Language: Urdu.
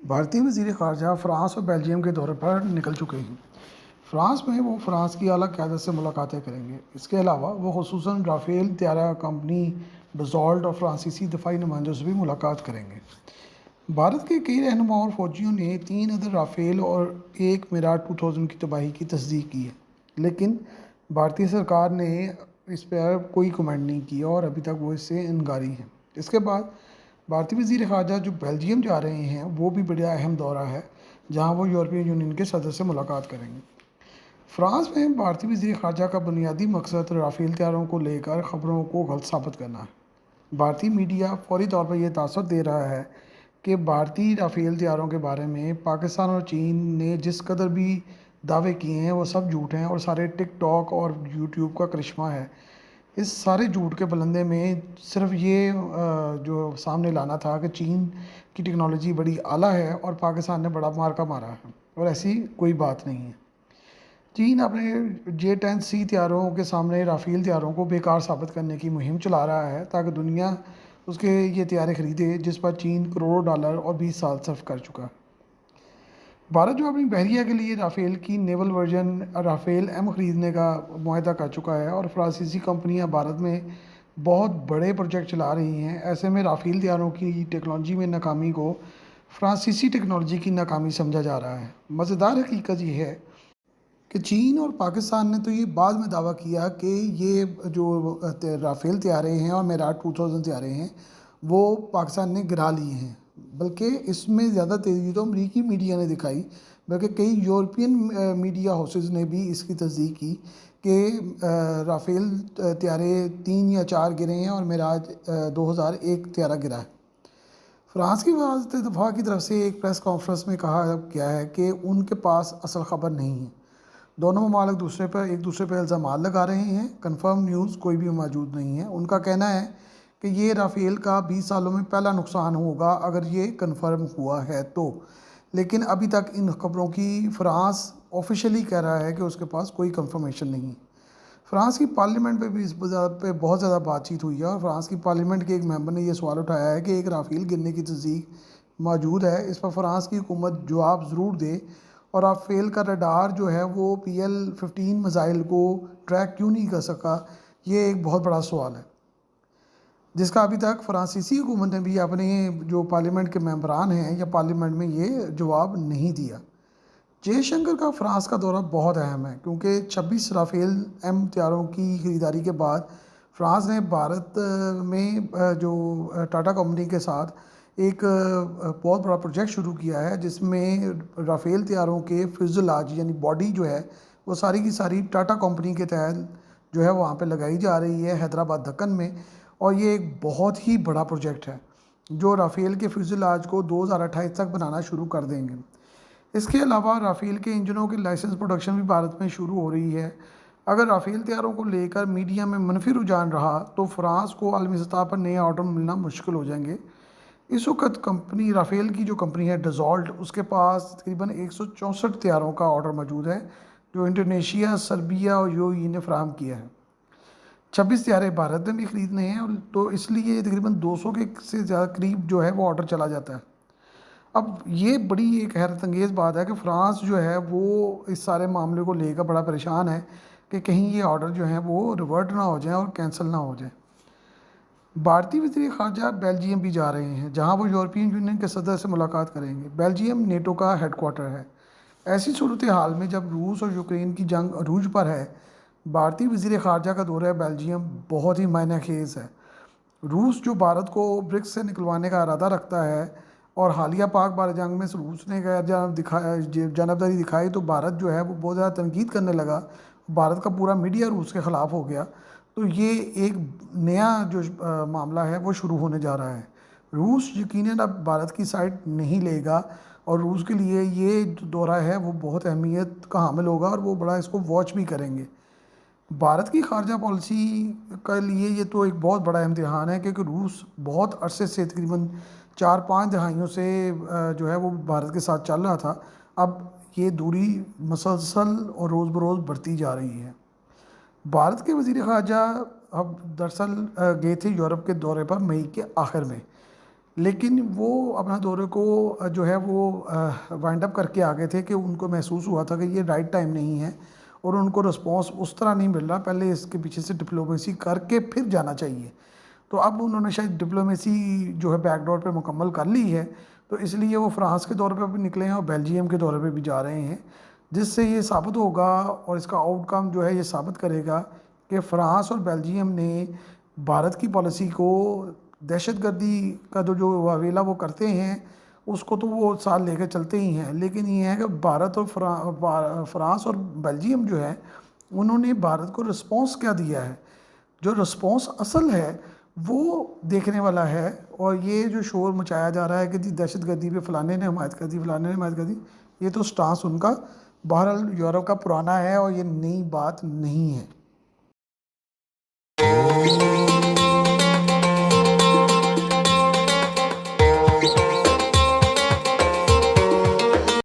بھارتی وزیر خارجہ فرانس اور بیلجیم کے دورے پر نکل چکے ہیں۔ فرانس میں وہ فرانس کی اعلیٰ قیادت سے ملاقاتیں کریں گے۔ اس کے علاوہ وہ خصوصاً رافیل طیارہ کمپنی ڈسالٹ اور فرانسیسی دفاعی نمائندوں سے بھی ملاقات کریں گے۔ بھارت کے کئی رہنماؤں اور فوجیوں نے 3 عدد رافیل اور 1 میراج 2000 کی تباہی کی تصدیق کی ہے، لیکن بھارتی سرکار نے اس پر کوئی کمنٹ نہیں کیا اور ابھی تک وہ اس سے انکاری ہے۔ اس کے بعد بھارتی وزیر خارجہ جو بیلجیم جا رہے ہیں وہ بھی بڑا اہم دورہ ہے، جہاں وہ یورپین یونین کے صدر سے ملاقات کریں گے۔ فرانس میں بھارتی وزیر خارجہ کا بنیادی مقصد رافیل طیاروں کو لے کر خبروں کو غلط ثابت کرنا ہے۔ بھارتی میڈیا فوری طور پر یہ تاثر دے رہا ہے کہ بھارتی رافیل طیاروں کے بارے میں پاکستان اور چین نے جس قدر بھی دعوے کیے ہیں وہ سب جھوٹ ہیں اور سارے ٹک ٹاک اور یوٹیوب کا کرشمہ ہے۔ اس سارے جھوٹ کے بلندے میں صرف یہ جو سامنے لانا تھا کہ چین کی ٹیکنالوجی بڑی اعلیٰ ہے اور پاکستان نے بڑا مارکا مارا ہے، اور ایسی کوئی بات نہیں ہے۔ چین اپنے J-10C طیاروں کے سامنے رافیل طیاروں کو بیکار ثابت کرنے کی مہم چلا رہا ہے تاکہ دنیا اس کے یہ طیارے خریدے جس پر چین کروڑوں ڈالر اور 20 سال صرف کر چکا ہے۔ بھارت جو اپنی بحریہ کے لیے رافیل کی نیول ورژن رافیل M خریدنے کا معاہدہ کر چکا ہے اور فرانسیسی کمپنیاں بھارت میں بہت بڑے پروجیکٹ چلا رہی ہیں، ایسے میں رافیل طیاروں کی ٹیکنالوجی میں ناکامی کو فرانسیسی ٹیکنالوجی کی ناکامی سمجھا جا رہا ہے۔ مزیدار حقیقت یہ ہے کہ چین اور پاکستان نے تو یہ بعد میں دعویٰ کیا کہ یہ جو رافیل طیارے ہیں اور میراج 2000 طیارے ہیں وہ پاکستان نے گرا لیے ہیں، بلکہ اس میں زیادہ تیزی تو امریکی میڈیا نے دکھائی، بلکہ کئی یورپین میڈیا ہاؤسز نے بھی اس کی تصدیق کی کہ رافیل طیارے 3 یا 4 گرے ہیں اور میراج 2001 طیارہ گرا ہے۔ فرانس کی وزارت دفاع کی طرف سے ایک پریس کانفرنس میں کہا گیا ہے کہ ان کے پاس اصل خبر نہیں ہے۔ دونوں ممالک ایک دوسرے پر الزامات لگا رہے ہیں، کنفرم نیوز کوئی بھی موجود نہیں ہے۔ ان کا کہنا ہے کہ یہ رافیل کا 20 سالوں میں پہلا نقصان ہوگا اگر یہ کنفرم ہوا ہے تو، لیکن ابھی تک ان خبروں کی فرانس آفیشلی کہہ رہا ہے کہ اس کے پاس کوئی کنفرمیشن نہیں ہے۔ فرانس کی پارلیمنٹ پہ بھی اس پہ بہت زیادہ بات چیت ہوئی ہے اور فرانس کی پارلیمنٹ کے ایک ممبر نے یہ سوال اٹھایا ہے کہ ایک رافیل گرنے کی تصدیق موجود ہے، اس پر فرانس کی حکومت جواب ضرور دے، اور رافیل کا ریڈار جو ہے وہ PL-15 میزائل کو ٹریک کیوں نہیں کر سکا، یہ ایک بہت بڑا سوال ہے جس کا ابھی تک فرانسیسی حکومت نے بھی اپنے جو پارلیمنٹ کے ممبران ہیں یا پارلیمنٹ میں یہ جواب نہیں دیا۔ جے شنکر کا فرانس کا دورہ بہت اہم ہے کیونکہ 26 رافیل M طیاروں کی خریداری کے بعد فرانس نے بھارت میں جو ٹاٹا کمپنی کے ساتھ ایک بہت بڑا پروجیکٹ شروع کیا ہے جس میں رافیل طیاروں کے فیوزلاج یعنی باڈی جو ہے وہ ساری کی ساری ٹاٹا کمپنی کے تحت جو ہے وہاں پہ لگائی جا رہی ہے حیدرآباد دکن میں، اور یہ ایک بہت ہی بڑا پروجیکٹ ہے جو رافیل کے فیوزلاج کو 2028 تک بنانا شروع کر دیں گے۔ اس کے علاوہ رافیل کے انجنوں کی لائسنس پروڈکشن بھی بھارت میں شروع ہو رہی ہے۔ اگر رافیل طیاروں کو لے کر میڈیا میں منفی رجحان رہا تو فرانس کو عالمی سطح پر نئے آرڈر ملنا مشکل ہو جائیں گے۔ اس وقت کمپنی رافیل کی جو کمپنی ہے ڈسالٹ، اس کے پاس تقریباً 164 طیاروں کا آرڈر موجود ہے جو انڈونیشیا، سربیا اور UAE نے فراہم کیا ہے۔ 26 طیارے بھارت نے بھی خریدنے ہیں، تو اس لیے تقریباً 200 کے سے زیادہ قریب جو ہے وہ آرڈر چلا جاتا ہے۔ اب یہ بڑی ایک حیرت انگیز بات ہے کہ فرانس جو ہے وہ اس سارے معاملے کو لے کر بڑا پریشان ہے کہ کہیں یہ آرڈر جو ہیں وہ ریورٹ نہ ہو جائیں اور کینسل نہ ہو جائیں۔ بھارتی وزیر خارجہ بیلجیم بھی جا رہے ہیں جہاں وہ یورپین یونین کے صدر سے ملاقات کریں گے۔ بیلجیم نیٹو کا ہیڈ کوارٹر ہے۔ ایسی صورتحال میں جب روس اور یوکرین کی جنگ عروج پر ہے، بھارتی وزیر خارجہ کا دورہ بیلجیم بہت ہی معنی خیز ہے۔ روس جو بھارت کو برکس سے نکلوانے کا ارادہ رکھتا ہے اور حالیہ پاک بھارت جنگ میں روس نے جانبداری دکھائی تو بھارت جو ہے وہ بہت زیادہ تنقید کرنے لگا، بھارت کا پورا میڈیا روس کے خلاف ہو گیا، تو یہ ایک نیا جو معاملہ ہے وہ شروع ہونے جا رہا ہے۔ روس یقیناً اب بھارت کی سائڈ نہیں لے گا اور روس کے لیے یہ دورہ ہے وہ بہت اہمیت کا حامل ہوگا اور وہ بڑا اس کو واچ بھی کریں گے۔ بھارت کی خارجہ پالیسی کے لیے یہ تو ایک بہت بڑا امتحان ہے کیونکہ روس بہت عرصے سے تقریباً 4-5 دہائیوں سے جو ہے وہ بھارت کے ساتھ چل رہا تھا، اب یہ دوری مسلسل اور روز بروز بڑھتی جا رہی ہے۔ بھارت کے وزیر خارجہ اب دراصل گئے تھے یورپ کے دورے پر مئی کے آخر میں۔ لیکن وہ اپنا دورے کو جو ہے وہ وائنڈ اپ کر کے آگے تھے کہ ان کو محسوس ہوا تھا کہ یہ رائٹ ٹائم نہیں ہے اور ان کو رسپانس اس طرح نہیں مل رہا، پہلے اس کے پیچھے سے ڈپلومیسی کر کے پھر جانا چاہیے۔ تو اب انہوں نے شاید ڈپلومیسی جو ہے بیک ڈور پہ مکمل کر لی ہے، تو اس لیے وہ فرانس کے دورے پہ بھی نکلے ہیں اور بیلجیم کے دورے پہ بھی جا رہے ہیں، جس سے یہ ثابت ہوگا اور اس کا آؤٹ کم جو ہے یہ ثابت کرے گا کہ فرانس اور بیلجیم نے بھارت کی پالیسی کو، دہشت گردی کا جو واویلا وہ کرتے ہیں اس کو تو وہ ساتھ لے کے چلتے ہی ہیں، لیکن یہ ہے کہ بھارت اور فرانس اور بیلجیم جو ہے انہوں نے بھارت کو رسپانس کیا دیا ہے، جو رسپانس اصل ہے وہ دیکھنے والا ہے۔ اور یہ جو شور مچایا جا رہا ہے کہ جی دہشت گردی پہ فلانے نے حمایت کر دی، فلانے نے حمایت کر دی، یہ تو سٹانس ان کا بہرحال یورپ کا پرانا ہے اور یہ نئی بات نہیں ہے۔